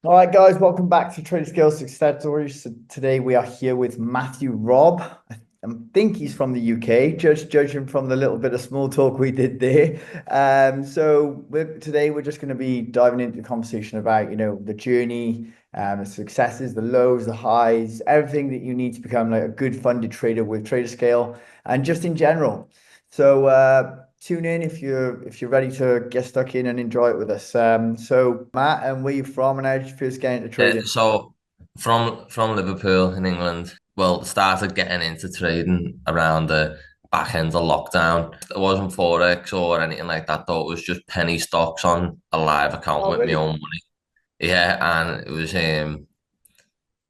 All right, guys, welcome back to TraderScale Success Stories. So today we are here with Matthew Robb. I think he's from the UK, judging from the little bit of small talk we did there. Today we're just going to be diving into the conversation about, the journey, the successes, the lows, the highs, everything that you need to become like a good funded trader with TraderScale and just in general. Tune in if you're ready to get stuck in and enjoy it with us. So Matt, and where you from and how did you first get into Yeah, trading? so from Liverpool in England, well, started getting into trading around the back end of lockdown. It wasn't Forex or anything like that, though. It was just penny stocks on a live account Oh, with my really? own money. Yeah, and it was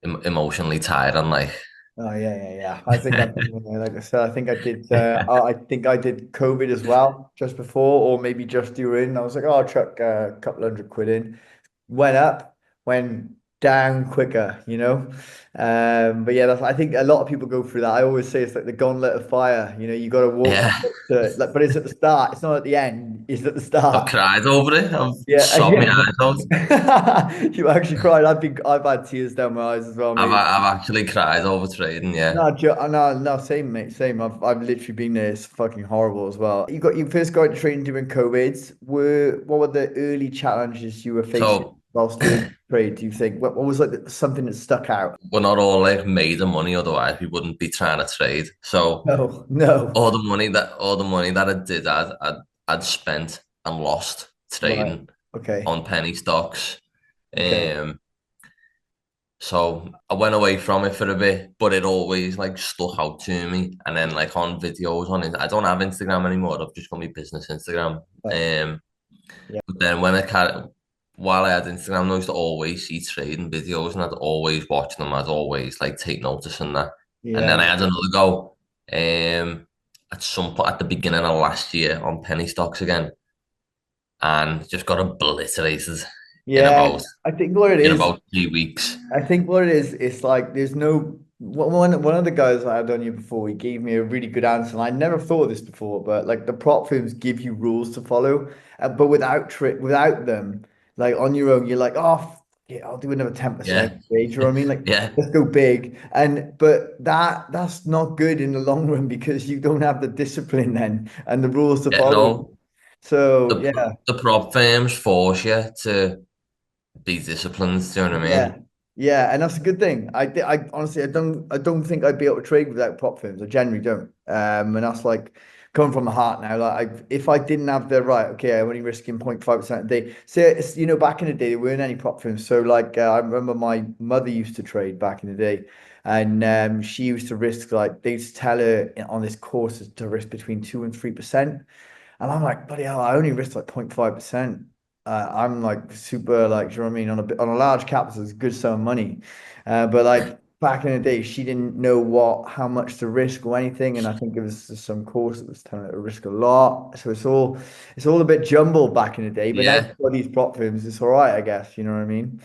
emotionally tiring, like Oh yeah. I think I've been there. Like I said, I think I did. I think I did COVID as well, just before, or maybe just during. I was like, oh, I'll chuck a couple hundred quid in. Went up, went down quicker, you know. But yeah, I think a lot of people go through that. I always say it's like the gauntlet of fire. You got to walk yeah. like, but it's at the start. It's not at the end. It's at the I've start. cried over it. I've Yeah, sobbed my yeah. eyes out. You actually cried. I've had tears down my eyes as well, mate. I've actually cried over trading. Yeah. No, same, mate, same. I've literally been there. It's fucking horrible as well. You first got into training during COVID. What were the early challenges you were facing So whilst doing trade? Do you think what was like something that stuck out? we're not all like made of money, otherwise we wouldn't be trying to trade. So No, no. all the money that I did, I'd spent and lost Right. trading Okay. on penny stocks. Okay. Um, so I went away from it for a bit, but it always like stuck out to me. And then like on videos on it, I don't have Instagram anymore. I've just got my business Instagram. Right. Um, Yeah. but then while I had Instagram, I used to always see trading videos, and I'd always watch them. I'd always like take notice and that. And then I Yeah. had another go. At some point at the beginning of last year on penny stocks again, and just got obliterated in Yeah. about I think what it in is. about 3 weeks. I think what it is, it's like there's no one of the guys I had on you before, he gave me a really good answer. And I never thought of this before, but like the prop firms give you rules to follow, but without them, like on your own, you're like, oh, yeah, I'll do another 10% Yeah, every day. Do you know what I mean? Like, yeah, let's go big. But that's not good in the long run because you don't have the discipline then and the rules to yeah. follow. No, So the yeah. the prop firms force you to be disciplined. Do you know what I Yeah. mean? Yeah, and that's a good thing. I honestly, I don't think I'd be able to trade without prop firms. I generally don't. And that's like coming from the heart now. Like, if I didn't have the right, okay, I'm only risking 0.5% a day. So it's, back in the day, there weren't any prop firms. So like, I remember my mother used to trade back in the day, and she used to risk like they'd tell her on this course to risk between 2 and 3%. And I'm like, bloody hell, I only risk like 0.5%. I'm like super like, do you know what I mean? On a large cap, it's a good sum of money. But like back in the day, she didn't know how much to risk or anything. And I think it was just some course that was telling her to risk a lot. So it's all a bit jumbled back in the day. But now Yeah. for these prop firms, it's all right, I guess. You know what I mean?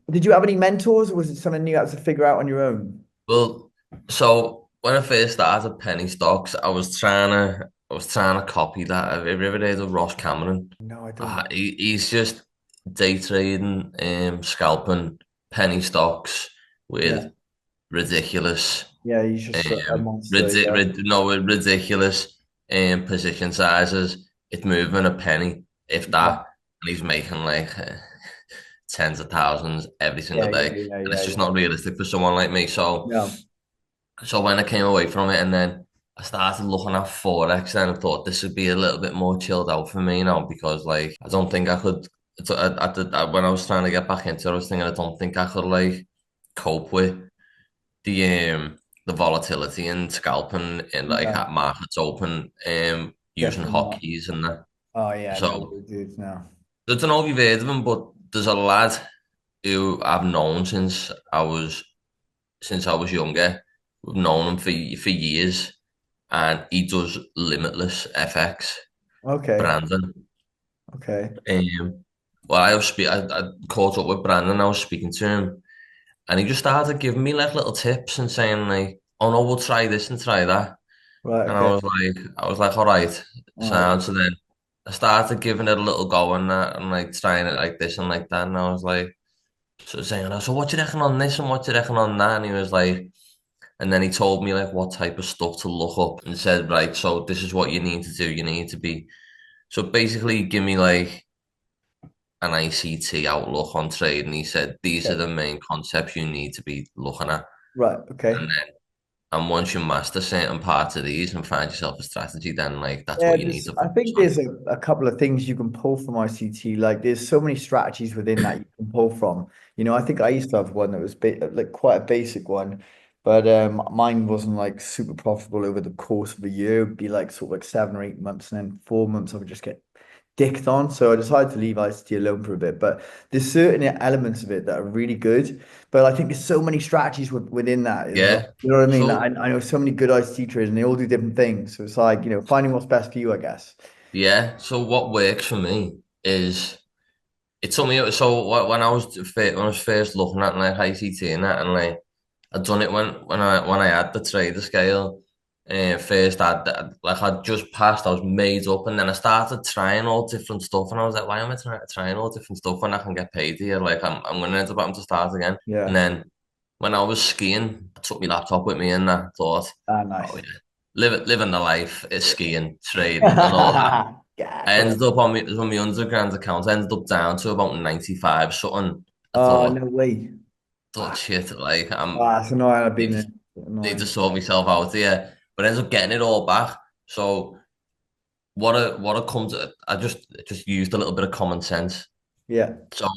Did you have any mentors, or was it something you had to figure out on your own? Well, so when I first started penny stocks, I was trying to copy that. Have you ever heard of Ross Cameron? No, I don't. He's just day trading, scalping penny stocks Yeah, with ridiculous, yeah, he's just a monster. ridi Yeah, rid no, with ridiculous position sizes. It's moving a penny, if yeah, that, and he's making like tens of thousands every single day, and it's just yeah. not realistic for someone like me. So. No. So when I came away from it and then I started looking at Forex, then I thought this would be a little bit more chilled out for me now because like I don't think I could when I was trying to get back into it, I was thinking I don't think I could like cope with the volatility and scalping and like No, at markets open using definitely not. hotkeys and that. Oh yeah, no, So dude, no. I don't know if you've heard of him, but there's a lad who I've known since I was younger. We've known him for years, and he does limitless FX, Okay, Brandon. okay. Well, I caught up with Brandon. I was speaking to him, and he just started giving me like little tips and saying like, "Oh no, we'll try this and try that." Right, And okay. I was like, "All right, All right. sounds." So then I started giving it a little go and that, and like trying it like this and like that, and I was like, sort of saying, "So what do you reckon on this and what do you reckon on that?" And he was like, and then he told me like what type of stuff to look up and said, right, so this is what you need to do. You need to be so basically give me like an ICT outlook on trade, and he said these are Okay. the main concepts you need to be looking at, Right. and Okay. then and once you master certain parts of these and find yourself a strategy, then like that's Yeah, what you need to I focus think on. there's a couple of things you can pull from ICT. Like, there's so many strategies within that you can pull from. I think I used to have one that was like quite a basic one, but mine wasn't like super profitable over the course of a year. It'd be like sort of like 7 or 8 months, and then 4 months I would just get dicked on. So I decided to leave ICT alone for a bit. But there's certain elements of it that are really good. But I think there's so many strategies within that as well. Yeah. You know what I mean? So Like, I know so many good ICT traders and they all do different things. So it's like, finding what's best for you, I guess. yeah. So what works for me is it took me so when I was first looking at like ICT and that and like I'd done it when I had the trader scale. First, I'd just passed. I was made up, and then I started trying all different stuff, and I was like, "Why am I trying all different stuff when I can get paid here? Like, I'm going to end up having to start again." And Yeah. then when I was skiing, I took my laptop with me, and I thought, Ah, "Oh nice. yeah, living the life is skiing, trading, and all that." Yeah, I class. ended up on my underground account. I ended up down to about 95 something. I Oh, thought, no way. thought shit, like It's annoying. I've been need there. to, need to Annoying. sort myself out here, but ends up getting it all back. So what I come to, I just used a little bit of common sense. Yeah. So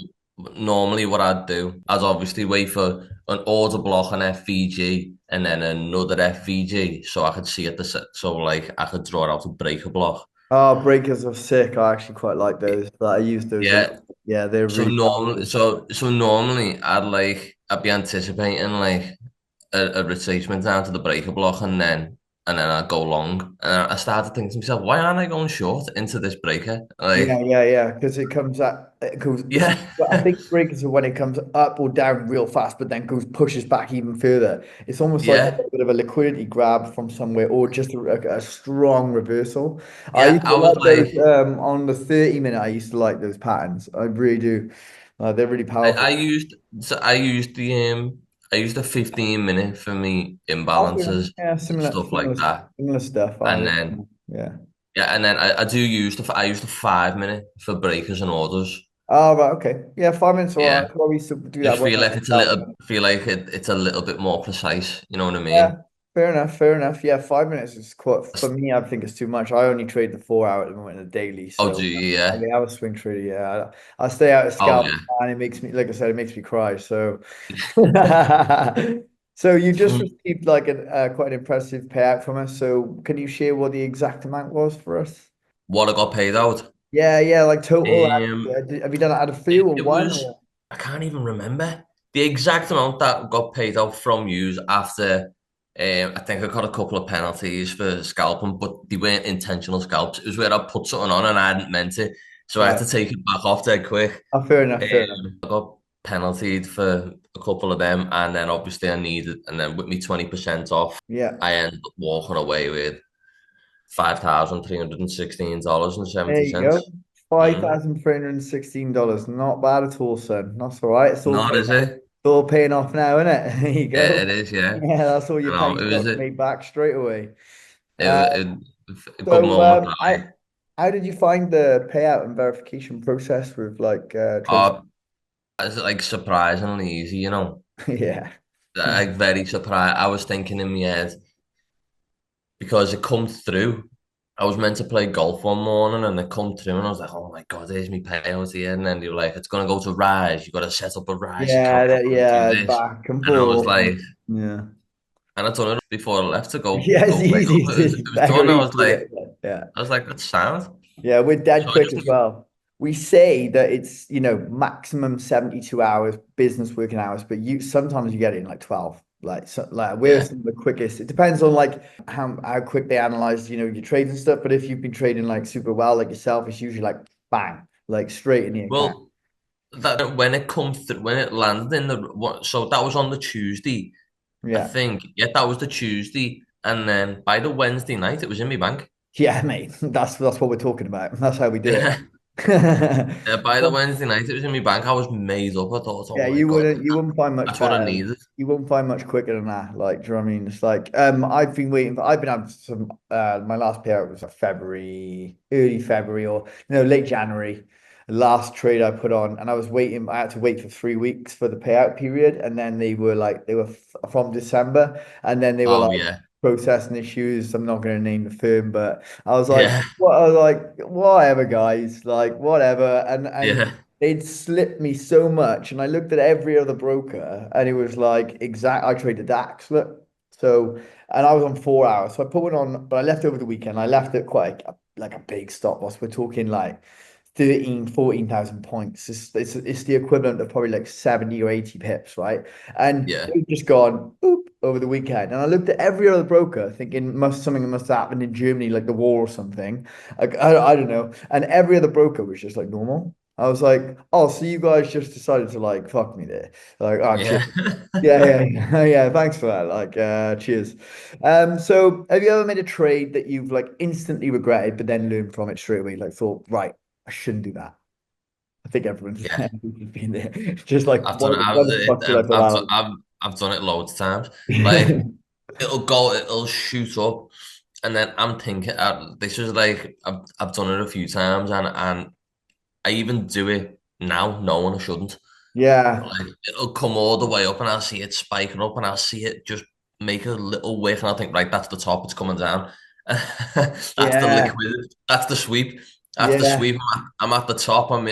normally what I'd do, I'd obviously wait for an order block on FVG and then another FVG, so I could see it so like I could draw out a breaker block. Oh, breakers are sick. I actually quite like those. But I use those a lot. Yeah. Yeah, they're So really normally, powerful. so normally I'd be anticipating like a retracement down to the breaker block and then I'd go long. And I started thinking to myself, why aren't I going short into this breaker? Yeah, Like, yeah, yeah. Because it goes. yeah, I think breakers are when it comes up or down real fast, but then goes pushes back even further. It's almost like a yeah, bit of a liquidity grab from somewhere, or just a strong reversal. I yeah. used I to was like those like, on the 30 minute. I used to like those patterns. I really do. They're really I, powerful. I used, so I used the 15 minute for me Also, imbalances yeah, and similar, stuff like that. similar stuff. And then, Yeah. yeah, and then I do use I use the 5 minute for breakers and orders. Oh, right, okay. Yeah, 5 minutes. All right. Yeah. I probably used to do that Just when feel I like was it's a out. little feel like it's a little bit more precise. You know what I Yeah, mean? fair enough. Fair enough. Yeah, 5 minutes is quite for me. I think it's too much. I only trade the 4 hour at the moment in the daily, Oh, so gee, I yeah. mean, I was swing trader. Yeah, I stay out of Oh, scalp, yeah. and it makes me, like I said, it makes me cry. So, so you just From received like quite an impressive payout from us. So, can you share what the exact amount was for us? what I got paid out, Yeah, yeah, like total. um, Have you done it out of few it, or it one? was Or? I can't even remember the exact amount that got paid out from you after. I think I got a couple of penalties for scalping, but they weren't intentional scalps. It was where I put something on and I hadn't meant it, so I had Right. to take it back off dead quick. Oh, fair enough. Fair enough. I got penaltied for a couple of them, and then obviously and then with me 20% off, Yeah. I ended up walking away with $5,316 and There seventy you go. cents. Mm. $5,316. Not bad at all, son. That's all right. Not is it? It's all paying off now, isn't it? There you Yeah, go. it is. Yeah, Yeah, that's all your I know. pennies got made back straight away. It, Uh, a good so moment that way. how did you find the payout and verification process with like Trace? Uh, it's like surprisingly easy, you know. Yeah. Like very surprised. I was thinking in my head because it come through. I was meant to play golf one morning and it come through and I was like, oh my God, there's my payout here. And then they were like, it's gonna go to Rise. You gotta set up a Rise Yeah, account and we're gonna yeah, do this. back and And I was forth. like, Yeah. and I done it before I left to go Yeah, it's go play easy. golf. It's It was done. very easy. Yeah. I was like, that's sound. Yeah, we're So dead I quick just as well. We say that it's, maximum 72 hours business working hours, but you sometimes you get it in like 12. Like so, like we're yeah. some of the quickest. It depends on like how quick they analyze, your trades and stuff. But if you've been trading like super well, like yourself, it's usually like bang, like straight in the account. Well, that when it comes through, when it landed in the what, so that was on the Tuesday, I Yeah. think. Yeah, that was the Tuesday, and then by the Wednesday night, it was in my bank. Yeah, mate. That's what we're talking about. That's how we do it. Yeah. By the Wednesday night it was in my bank, I was made up. I thought, oh Yeah, my God, you wouldn't find much that's what I better. needed. You wouldn't find much quicker than that. Like, do you know what I mean? It's like I've been having some my last payout was like February, early February or no, late January. The last trade I put on and I was waiting, I had to wait for 3 weeks for the payout period, and then they were from December, and then they were Oh like yeah. processing issues. I'm not going to name the firm, but I was like, Yeah. what I was like, whatever, guys, like whatever. And Yeah. they'd slipped me so much, and I looked at every other broker, and it was like exact. I traded DAX, look. So, and I was on 4 hours, so I put one on, but I left over the weekend. I left it quite like a big stop loss. We're talking like 14,000 points. It's the equivalent of probably like 70 or 80 pips, right? And Yeah. they've just gone oop over the weekend. And I looked at every other broker thinking something must have happened in Germany, like the war or something. Like I don't know. And every other broker was just like normal. I was like, oh, so you guys just decided to like fuck me there. Like, oh, cheers. Yeah. Yeah. Yeah, thanks for that. Like, cheers. So have you ever made a trade that you've like instantly regretted, but then learned from it straight away? Like thought, right, I shouldn't do that. I think everyone's Yeah. been there. Just like, I've done it. why the fuck did I put that I've done it loads of times. Like on? it'll shoot up, and then I'm thinking, this is like I've done it a few times, and I even do it now, knowing I shouldn't. Yeah, Like it'll come all the way up, and I'll see it spiking up, and I'll see it just make a little wick, and I'll think, right, that's the top, it's coming down. That's the yeah, liquid. That's the sweep. After yeah. sweep, I'm at the top. I'm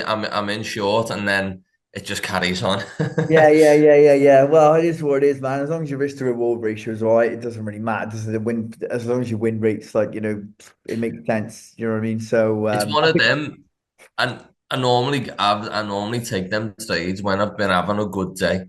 in short, and then it just carries on. Yeah. Well, it is what it is, man. As long as your risk to reward ratio is all right, it doesn't really matter. Does the win as long as your win rates like, it makes sense. You know what I mean? So It's one I of think them, and I normally take them trades when I've been having a good day.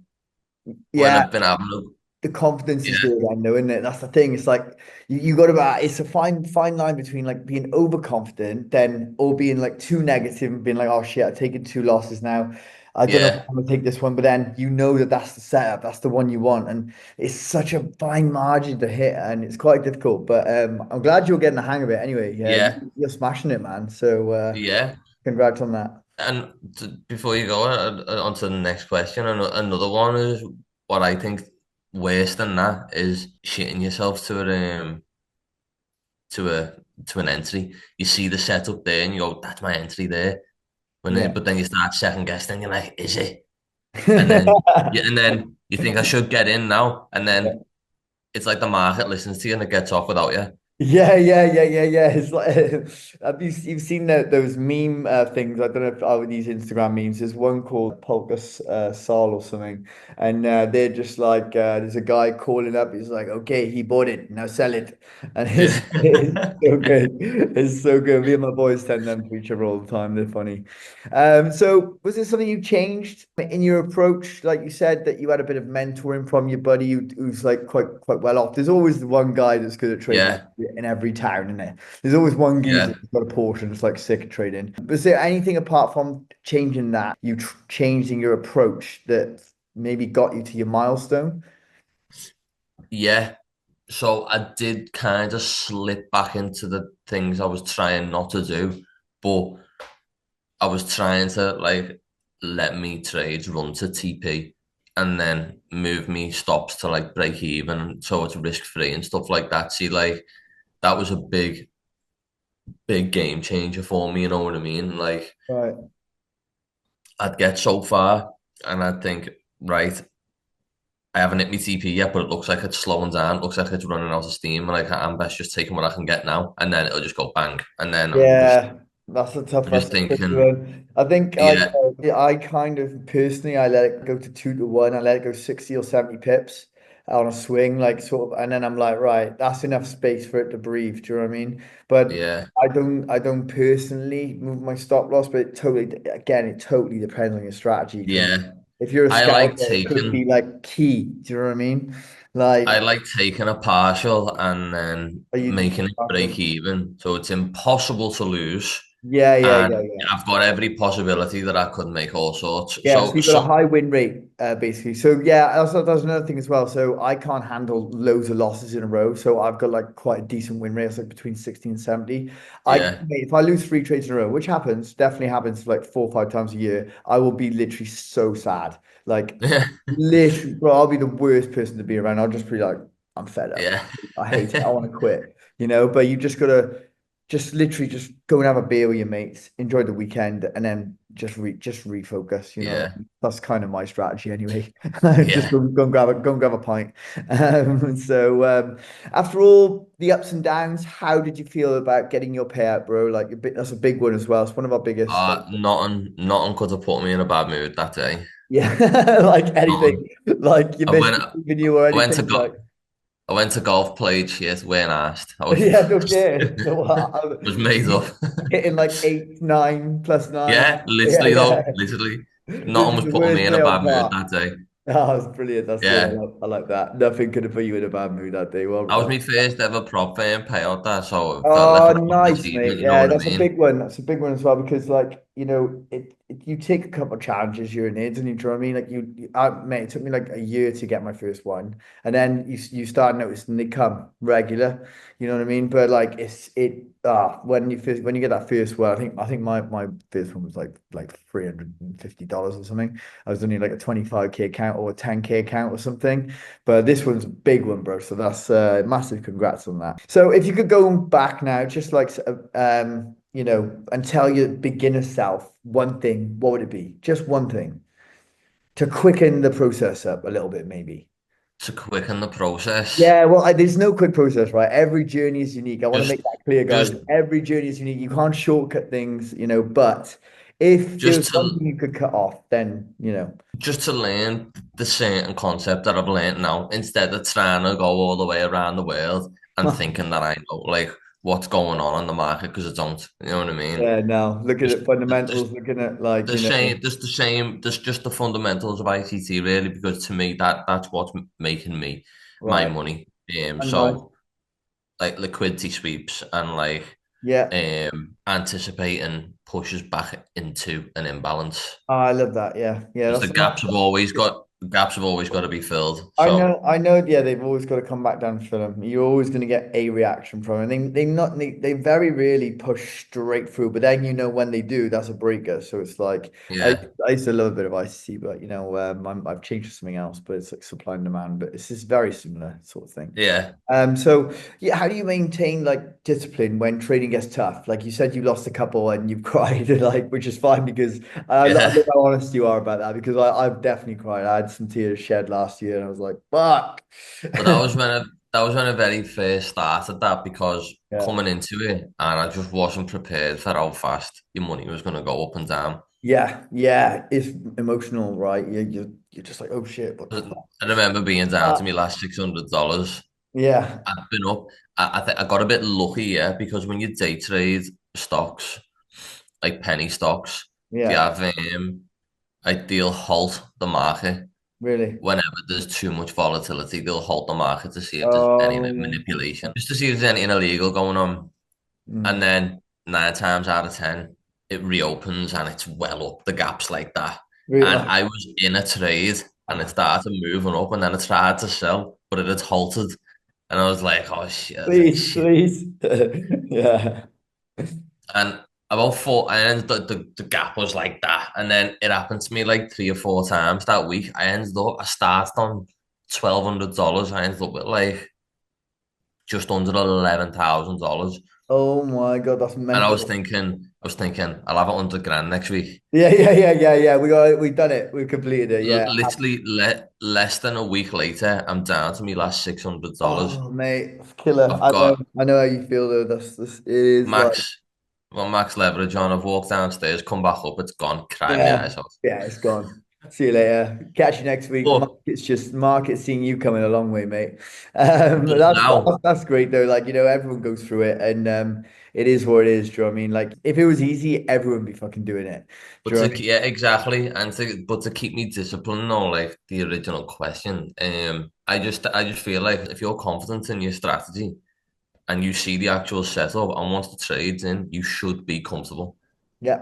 When yeah, I've been having a the confidence is yeah there then though, isn't it? That's the thing. It's like you got about it's a fine line between like being overconfident then or being like too negative and being like, oh shit, I've taken two losses now. I don't know if yeah I'm gonna take this one, but then you know that that's the setup, that's the one you want, and it's such a fine margin to hit, and it's quite difficult. But I'm glad you're getting the hang of it anyway. Yeah, yeah you're smashing it, man. So yeah. congrats on that. And before you go on to the next question, another one is what I think worse than that is shitting yourself to a to an entry. You see the setup there, and you go, "That's my entry there." Yeah. But then you start second guessing, and you're like, "Is it?" And then you think I should get in now, and then it's like the market listens to you and it gets off without you. Yeah. It's like have you've seen those meme things? I don't know if I would use Instagram memes. There's one called Polka Sol or something, and they're just like there's a guy calling up. He's like, "Okay, he bought it. Now sell it," and Yeah. it's so good. It's so good. Me and my boys send them to each other all the time. They're funny. So was there something you changed in your approach? Like you said that you had a bit of mentoring from your buddy who's like quite well off. There's always the one guy that's good at trading Yeah. in every town, isn't there? There's always one geezer Yeah. who's got a Porsche and it's like sick of trading. But is there anything apart from changing that you changed in your approach that maybe got you to your milestone? Yeah. So I did kind of slip back into the things I was trying not to do, but I was trying to like let me trades run to TP and then move me stops to like break even so it's risk free and stuff like that. See, like that was a big game changer for me, you know what I mean? Like Right. I'd get so far and I'd think, right, I haven't hit my TP yet, but it looks like it's slowing down. It looks like it's running out of steam, and like I'm best just taking what I can get now, and then it'll just go bang, and then Yeah, I'm that's just a tricky thinking, one. I think like yeah, I kind of personally I let it go to 2 to 1. I let it go 60 or 70 pips on a swing, like sort of, and then I'm like, right, that's enough space for it to breathe. Do you know what I mean? But yeah, I don't personally move my stop loss, but it totally depends on your strategy. Because yeah. if you're a I like scalper, it could be taking like key. Do you know what I mean? I Like, like taking a partial and then are you just making it break even, so it's impossible to lose. Yeah, yeah, yeah, and yeah. I've got every possibility that I could make all sorts. Yeah, so So you've got a some, high win rate, basically. So yeah, also that's another thing as well. So I can't handle loads of losses in a row. So I've got like quite a decent win rate. It's like between 60 and 70. yeah, Mate, if I lose three trades in a row, which happens, definitely happens like 4 or 5 times a year, I will be literally so sad. Like yeah, literally, bro, I'll be the worst person to be around. I'll just be like, I'm fed up. yeah, I hate it. I want to quit, but you just gotta just literally just go and have a beer with your mates, enjoy the weekend, and then just refocus. yeah, That's kind of my strategy anyway. Just yeah. go and grab a pint. So after all the ups and downs, how did you feel about getting your payout, bro? Like that's a big one as well. It's one of our biggest. Nothing could have put me in a bad mood that day. Yeah, like anything, Nothing. like you I missed went, even you or I went to anything. Like, go, I went to golf, played shit, weren't asked. I was, yeah, okay. So was made up. hitting like 8, 9 plus 9. Yeah, Yeah, literally yeah. though, literally. This Nothing is was the putting worst me in day a on bad mood par. that day. Oh, that's brilliant. That's good. Yeah. I like that. Nothing could have put you in a bad mood that day. That was Well, my first ever prop firm payout that, so it felt like oh, a proper nice, achievement, mate. you know Yeah, what I that's a mean? big one. That's a big one as well because, like, you take a couple of challenges you're in it, and you know what I mean. Like, mate, it took me like a year to get my first one, and then you start noticing they come regular. You know what I mean? But like, when you get that first one, I think my first one was like $350 or something. I was only like a 25K account or a 10K account or something. But this one's a big one, bro. So that's massive congrats on that. So if you could go back now, just like and tell your beginner self one thing, what would it be? Just one thing to quicken the process up a little bit, maybe. To quicken the process. Yeah, well, there's no quick process, right? Every journey is unique. I want to make Just that clear, guys. just Every journey is unique. You can't shortcut things, but if there was just one to thing you could cut off, then. just to learn the certain concept that I've learned now, instead of trying to go all the way around the world and thinking that I know like what's going on in the market because I don't. You know what I mean? Yeah, no, looking Just at just fundamentals, looking at just just the fundamentals of ICT really, because to me that's what's making me my right. money. And nice. So like liquidity sweeps and like Yeah. anticipating pushes back into an imbalance. Oh, I love that. Yeah. Yeah. Because That's the gaps have always got to be filled. I So know, I know. Yeah, they've always got to come back down for them. You're always going to get a reaction from them. They very rarely push straight through, but then when they do, that's a breaker. So it's like I, yeah, I used to love a bit of ICC, but I've changed to something else. But it's like supply and demand. But it's just very similar sort of thing. yeah, So yeah, how do you maintain like discipline when trading gets tough? Like you said, you lost a couple and you've cried, like which is fine because I love yeah. how honest you are about that because I've definitely cried. I had some tears shed last year and I was like, fuck. But that was when I very first started that, because Yeah, coming into it and I just wasn't prepared for how fast your money was going to go up and down. yeah, yeah. It's emotional, right? You're just like, oh shit, what the fuck? I remember being down Uh, to my last $600. yeah, I've been up. I think I got a bit lucky, yeah, because when you day trade stocks, like penny stocks, they yeah. have like they'll halt the market Really. whenever there's too much volatility. They'll halt the market to see if there's any like Oh, manipulation, just to see if there's anything illegal going on. And mm, then 9 times out of 10, it reopens and it's well up the gaps like that. And oh, I was in a trade and it started moving up and then it tried to sell, but it had halted. And I was like, oh shit, I was like, please, shit. please. Yeah. And about four, and the gap was like that. And then it happened to me like 3 or 4 times that week. I started on $1,200. I ended up with like just under $11,000. Oh my God, that's And mental. I was thinking, I'll have 100 grand next week. Yeah, yeah, yeah, yeah, yeah. We've done it. We've completed it. Yeah. Literally less than a week later, I'm down to my last $600. Oh, mate, it's killer. I've I know. got I know how you feel though. That's it is like, max, well, max leverage on. I've walked downstairs, come back up, it's gone. Cry my yeah, eyes out. yeah, it's gone. See you later. Catch you next week. But Market's seeing you coming a long way, mate. but That's now, that's great though. Like, everyone goes through it and it is what it is. Do you know what I mean? Like if it was easy, everyone would be fucking doing it. Do but you know to what I mean? yeah, exactly, and to keep me disciplined, though, like the original question, I just feel like if you're confident in your strategy, and you see the actual setup, and once the trade's in, you should be comfortable. Yeah.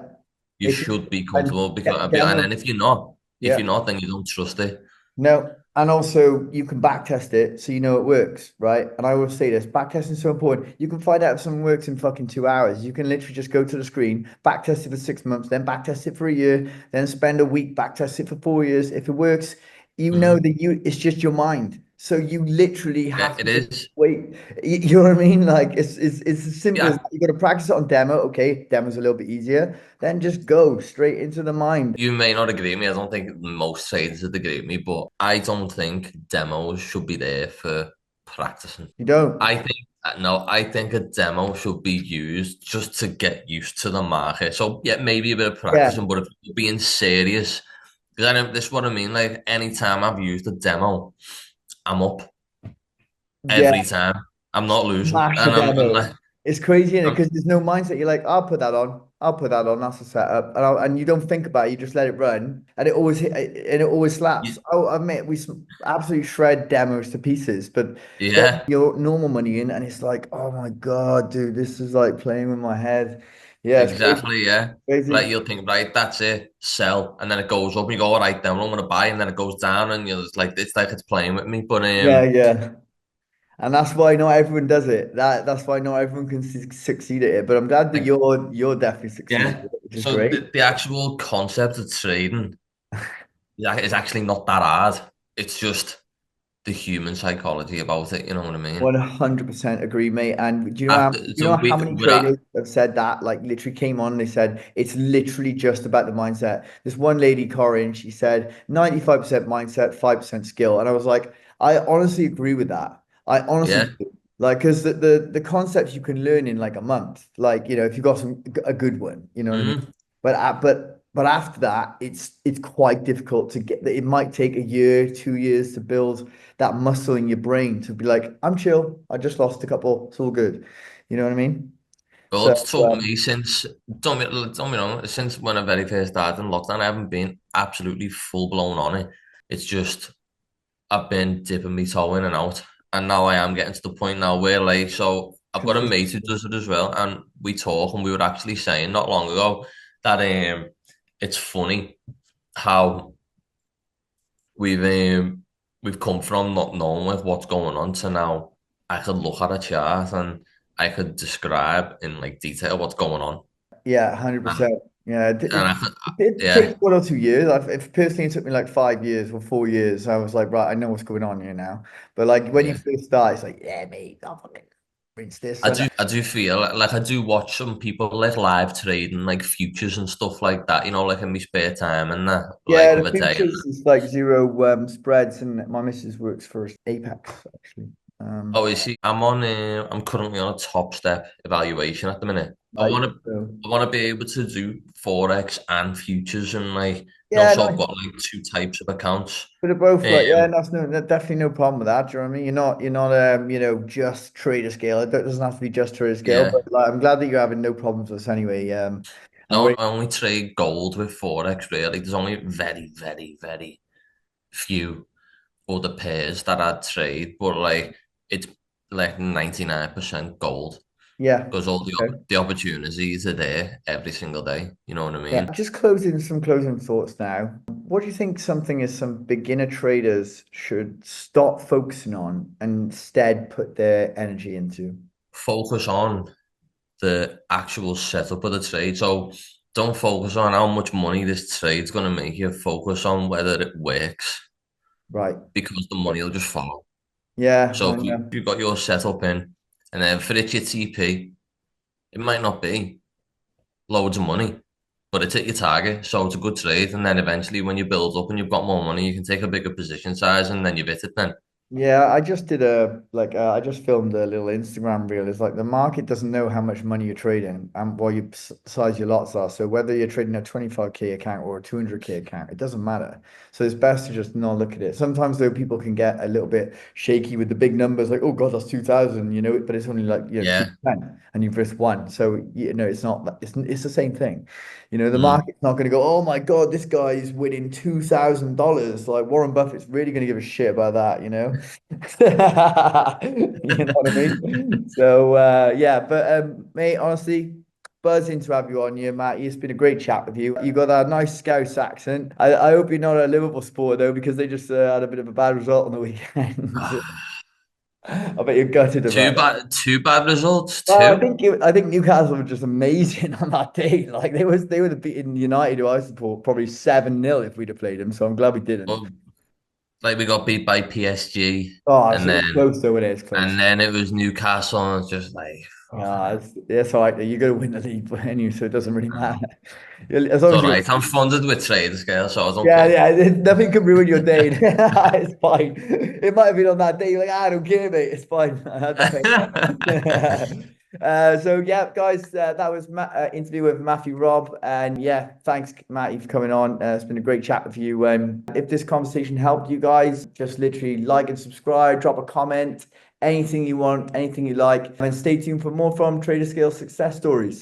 You It's should be and comfortable because, and demo. then if Yeah. you're not, then you don't trust it. No, and also you can back test it so you know it works, right? And I always say this, back testing is so important. You can find out if something works in fucking 2 hours. You can literally just go to the screen, back test it for 6 months, then back test it for a year, then spend a week, back test it for 4 years. If it works, you know Mhm. that it's just your mind. So you literally Yeah, have to it just is. wait. You know what I mean? Like it's as simple as Yeah, that. You got to practice it on demo. Okay, demo's a little bit easier. Then just go straight into the mind. you may not agree with me. I don't think most traders would agree with me, but I don't think demos should be there for practicing. You don't. I think no, I think a demo should be used just to get used to the market. So yeah, maybe a bit of Yeah. practicing, but if you're being serious, because I know this is what I mean. Like anytime I've used a demo, I'm up Yeah. every time. I'm not losing, Smash a and I'm demo. like, It's crazy, is I'm, because there's no mindset. You're like, I'll put that on. I'll put that on. That's the setup, and you don't think about it. You just let it run, and it always slaps. y- Oh, I admit absolutely shred demos to pieces, but get yeah, your normal money in, and it's like, oh my God, dude, this is like playing with my head. Yeah, it's crazy, exactly, yeah. Like crazy. you'll think, right, that's it, sell, and then it goes up, and you go, all right, then I'm gonna buy, and then it goes down, and you're just like, it's like it's playing with me. But Yeah, yeah. And that's why not everyone does it. That's why not everyone can succeed at it. But I'm glad that like, you're definitely succeeding, yeah. which is So great. the actual concept of trading, yeah, is actually not that hard. It's just the human psychology about it. You know what I mean? 100% agree, mate. And After, do you so know we how many would traders have said that? Like literally came on and they said it's literally just about the mindset. This one lady, Corinne, she said 95% mindset, 5% skill. And I was like, I honestly agree with that. I honestly yeah. do. Like, because the concepts you can learn in like a month, like, if you got a good one, you know what I mean? Hmm. But after that, it's quite difficult to get that. It might take a year, 2 years to build that muscle in your brain to be like, I'm chill. I just lost a couple. It's all good. You know what I mean? Well, So, it's took me since don't me wrong, since when I very first started in lockdown, I haven't been absolutely full blown on it. It's just I've been dipping my toe in and out, and now I am getting to the point now where like so I've got a mate who consistency. does it as well, and we talk, and we were actually saying not long ago that it's funny how we've um we've come from not knowing like what's going on to now I could look at a chart and I could describe in like detail what's going on, Yeah, and, 100%. Yeah, and I could, it takes yeah, 1 or 2 years. If personally it took me like 5 years or 4 years, I was like, right, I know what's going on here now. But like when you yeah. first start, it's like, yeah, mate, I'll fucking rinse this. And I do feel like I do watch some people like live trading like futures and stuff like that, like in my spare time and that, like yeah, of the a day. futures is like zero spreads, and my missus works for Apex actually. Oh, you see, I'm currently on a top step evaluation at the minute. Like so. I want to be able to do forex and futures and like, Yeah, so I've nice. got like two types of accounts. But they're both like, yeah, Um, that's definitely no problem with that. Do you know what I mean? You're not, just trader scale. It doesn't have to be just trader scale, yeah. but like, I'm glad that you're having no problems with this anyway. I'm No, really, I only trade gold with forex really. There's only very, very, very few other pairs that I'd trade, but like it's like 99% gold yeah. because all Okay. the opportunities are there every single day. You know what I Yeah. mean? Just closing some closing thoughts now. What do you think something is some beginner traders should stop focusing on and instead put their energy into? Focus on the actual setup of the trade. So don't focus on how much money this trade's going to make you. Focus on whether it works Right. because the money will just follow. Yeah, So I if know. you've got your setup in and then for it your TP, it might not be loads of money, but it's at your target. So it's a good trade. And then eventually when you build up and you've got more money, you can take a bigger position size and then you've hit it then. Yeah, I just did I just filmed a little Instagram reel. It's like the market doesn't know how much money you're trading and what your size your lots are. So whether you're trading a 25K account or a 200K account, it doesn't matter. So it's best to just not look at it. Sometimes though people can get a little bit shaky with the big numbers, like, oh God, that's 2,000, but it's only like, Yeah. 2% and you've risked one. So it's not it's the same thing. The Mm. market's not going to go, oh my God, this guy is winning $2,000. Like Warren Buffett's really going to give a shit about that. You know what I mean? So yeah, but mate, honestly, buzzing to have you on here, Matt. It's been a great chat with you. You got that nice Scouse accent. I hope you're not a Liverpool supporter though, because they just had a bit of a bad result on the weekend. I bet you're gutted about it. Two bad results, Well, two. I think Newcastle were just amazing on that day. Like they would have beaten United, who I support, probably 7-0 if we'd have played them. So I'm glad we didn't. Well, like we got beat by PSG, Oh, and so it's then close though. It is close. it was Newcastle, and it's just like fucking Yeah, hell. it's all right. You're going to win the league anyway, so it doesn't really I matter. know. As It's long as all you right. I'm funded with TraderScale, so I don't yeah, care. yeah, nothing can ruin your day. It's fine. It might have been on that day. You're like, I don't care, mate. It's fine. So yeah, guys, that was interview with Matthew Robb, and yeah, thanks, Matty, for coming on. It's been a great chat with you. If this conversation helped you guys, just literally like and subscribe, drop a comment, anything you want, anything you like, and stay tuned for more from TraderScale Success Stories.